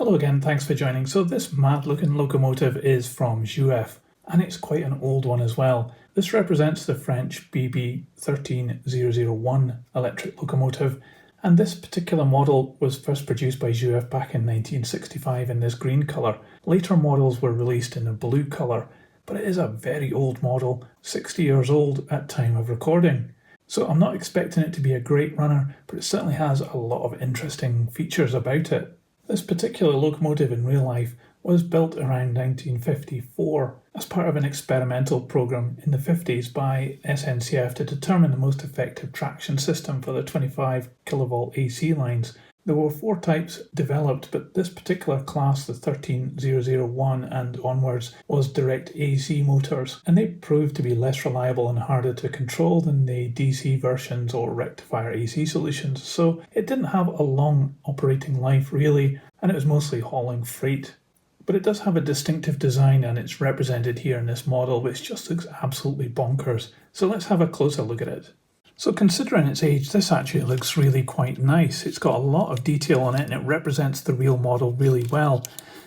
Hello again, thanks for joining. So this mad looking locomotive is from Jouef, and it's quite an old one as well. This represents the French BB 13001 electric locomotive, and this particular model was first produced by Jouef back in 1965 in this green colour. Later models were released in a blue colour, but it is a very old model, 60 years old at time of recording. So I'm not expecting it to be a great runner, but it certainly has a lot of interesting features about it. This particular locomotive in real life was built around 1954 as part of an experimental program in the 50s by SNCF to determine the most effective traction system for the 25 kilovolt AC lines. There were 4 types developed, but this particular class, the 13001 and onwards, was direct AC motors, and they proved to be less reliable and harder to control than the DC versions or rectifier AC solutions, so it didn't have a long operating life really, and it was mostly hauling freight. But it does have a distinctive design, and it's represented here in this model, which just looks absolutely bonkers. So let's have a closer look at it. So considering its age, this actually looks really quite nice. It's got a lot of detail on it and it represents the real model really well.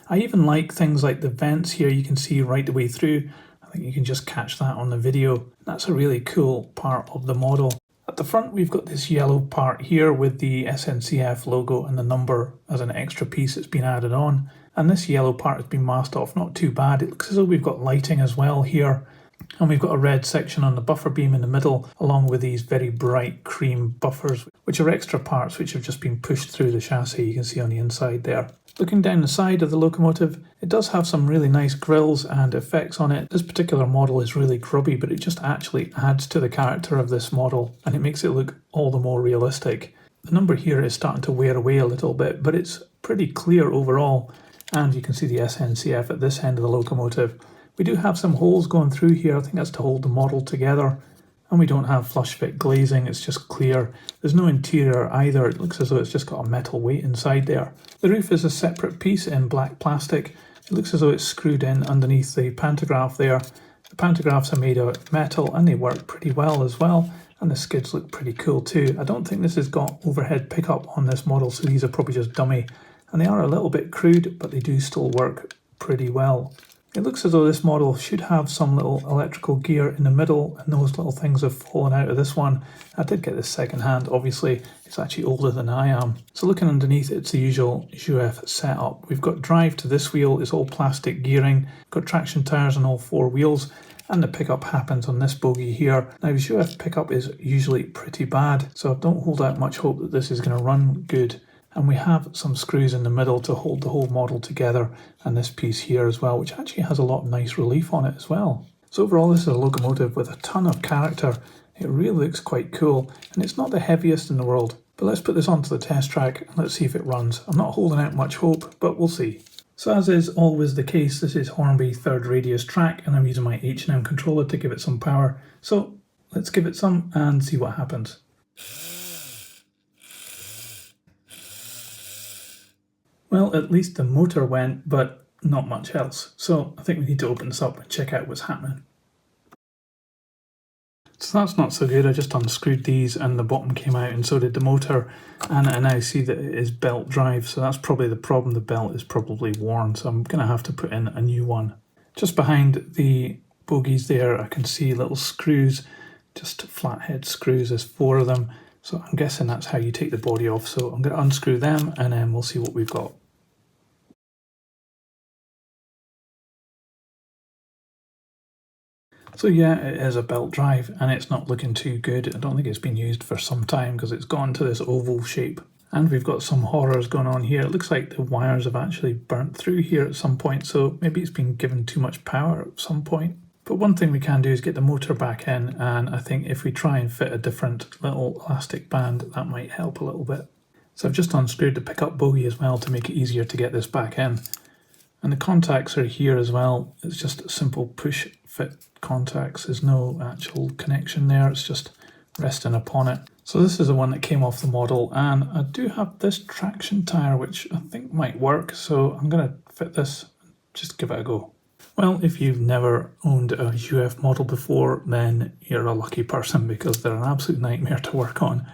I even like things like the vents here you can see right the way through. I think you can just catch that on the video. That's a really cool part of the model. At the front we've got this yellow part here with the SNCF logo and the number as an extra piece that's been added on. And this yellow part has been masked off, not too bad. It looks as though we've got lighting as well here. And we've got a red section on the buffer beam in the middle, along with these very bright cream buffers, which are extra parts which have just been pushed through the chassis. You can see on the inside there. Looking down the side of the locomotive, it does have some really nice grills and effects on it. This particular model is really grubby, but it just actually adds to the character of this model, and it makes it look all the more realistic. The number here is starting to wear away a little bit, but it's pretty clear overall, and you can see the SNCF at this end of the locomotive. We do have some holes going through here, I think that's to hold the model together, and we don't have flush fit glazing, it's just clear. There's no interior either, it looks as though it's just got a metal weight inside there. The roof is a separate piece in black plastic. It looks as though it's screwed in underneath the pantograph there. The pantographs are made out of metal and they work pretty well as well, and the skids look pretty cool too. I don't think this has got overhead pickup on this model, so these are probably just dummy, and they are a little bit crude, but they do still work pretty well. It looks as though this model should have some little electrical gear in the middle, and those little things have fallen out of this one. I did get this second hand, obviously it's actually older than I am. So looking underneath, it's the usual Jouef setup. We've got drive to this wheel, it's all plastic gearing, got traction tyres on all 4 wheels, and the pickup happens on this bogie here. Now Jouef pickup is usually pretty bad, so don't hold out much hope that this is going to run good. And we have some screws in the middle to hold the whole model together, and this piece here as well, which actually has a lot of nice relief on it as well. So overall this is a locomotive with a ton of character. It really looks quite cool, and it's not the heaviest in the world. But let's put this onto the test track and let's see if it runs. I'm not holding out much hope, but we'll see. So as is always the case, this is Hornby 3rd radius track, and I'm using my H&M controller to give it some power. So let's give it some and see what happens. Well, at least the motor went, but not much else. So I think we need to open this up and check out what's happening. So that's not so good. I just unscrewed these and the bottom came out, and so did the motor. And I now see that it is belt drive, so that's probably the problem. The belt is probably worn, so I'm going to have to put in a new one. Just behind the bogies there, I can see little screws, just flathead screws. There's 4 of them. So I'm guessing that's how you take the body off. So I'm going to unscrew them and then we'll see what we've got. So yeah, it is a belt drive and it's not looking too good. I don't think it's been used for some time because it's gone to this oval shape. And we've got some horrors going on here. It looks like the wires have actually burnt through here at some point. So maybe it's been given too much power at some point. But one thing we can do is get the motor back in, and I think if we try and fit a different little elastic band, that might help a little bit. So I've just unscrewed the pickup bogie as well to make it easier to get this back in. And the contacts are here as well. It's just simple push fit contacts. There's no actual connection there, it's just resting upon it. So this is the one that came off the model, and I do have this traction tyre which I think might work, so I'm going to fit this and just give it a go. Well, if you've never owned a Jouef model before, then you're a lucky person because they're an absolute nightmare to work on.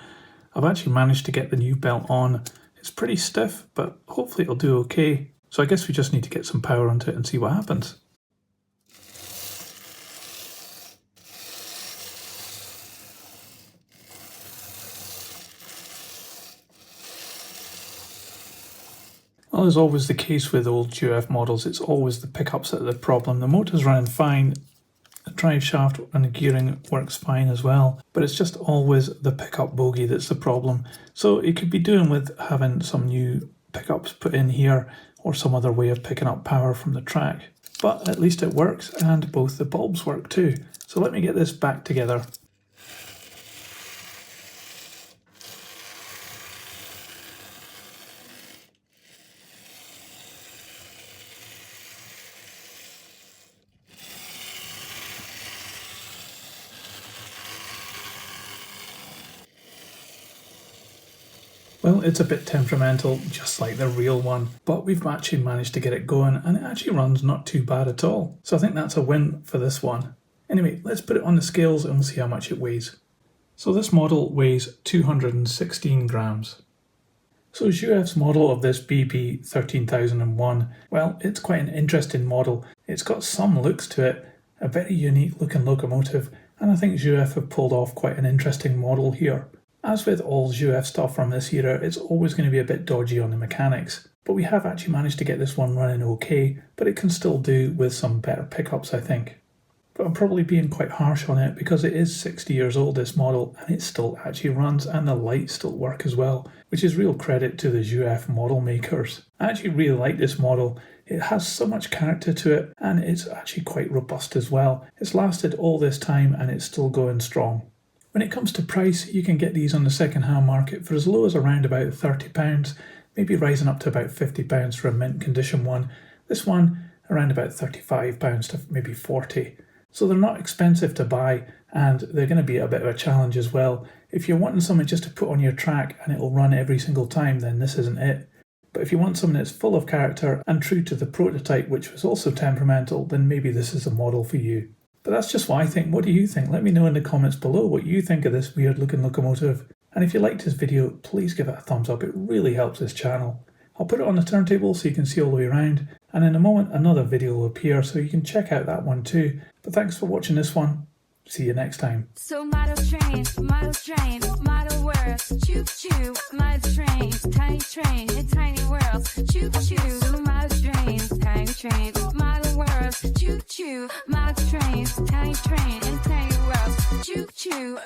I've actually managed to get the new belt on. It's pretty stiff, but hopefully it'll do okay. So I guess we just need to get some power onto it and see what happens. Well, as always the case with old Jouef models, it's always the pickups that are the problem. The motor's running fine, the drive shaft and the gearing works fine as well, but it's just always the pickup bogie that's the problem. So it could be doing with having some new pickups put in here or some other way of picking up power from the track. But at least it works, and both the bulbs work too. So let me get this back together. Well, it's a bit temperamental, just like the real one, but we've actually managed to get it going, and it actually runs not too bad at all. So I think that's a win for this one. Anyway, let's put it on the scales and we'll see how much it weighs. So this model weighs 216 grams. So Jouef's model of this BB 13001, well, it's quite an interesting model. It's got some looks to it, a very unique looking locomotive, and I think Jouef have pulled off quite an interesting model here. As with all Jouef stuff from this era, it's always going to be a bit dodgy on the mechanics, but we have actually managed to get this one running okay, but it can still do with some better pickups, I think. But I'm probably being quite harsh on it because it is 60 years old, this model, and it still actually runs and the lights still work as well, which is real credit to the Jouef model makers. I actually really like this model. It has so much character to it, and it's actually quite robust as well. It's lasted all this time and it's still going strong. When it comes to price, you can get these on the second-hand market for as low as around about £30, maybe rising up to about £50 for a mint condition one. This one around about £35 to maybe £40. So they're not expensive to buy, and they're going to be a bit of a challenge as well. If you're wanting something just to put on your track and it'll run every single time, then this isn't it. But if you want something that's full of character and true to the prototype, which was also temperamental, then maybe this is a model for you. But that's just what I think. What do you think? Let me know in the comments below what you think of this weird looking locomotive. And if you liked this video, please give it a thumbs up. It really helps this channel. I'll put it on the turntable so you can see all the way around. And in a moment, another video will appear so you can check out that one too. But thanks for watching this one. See you next time. So model trains, model worlds, choo choo, model trains, tiny worlds, choo choo, model trains, model worlds, choo choo, model trains, tiny worlds, choo choo.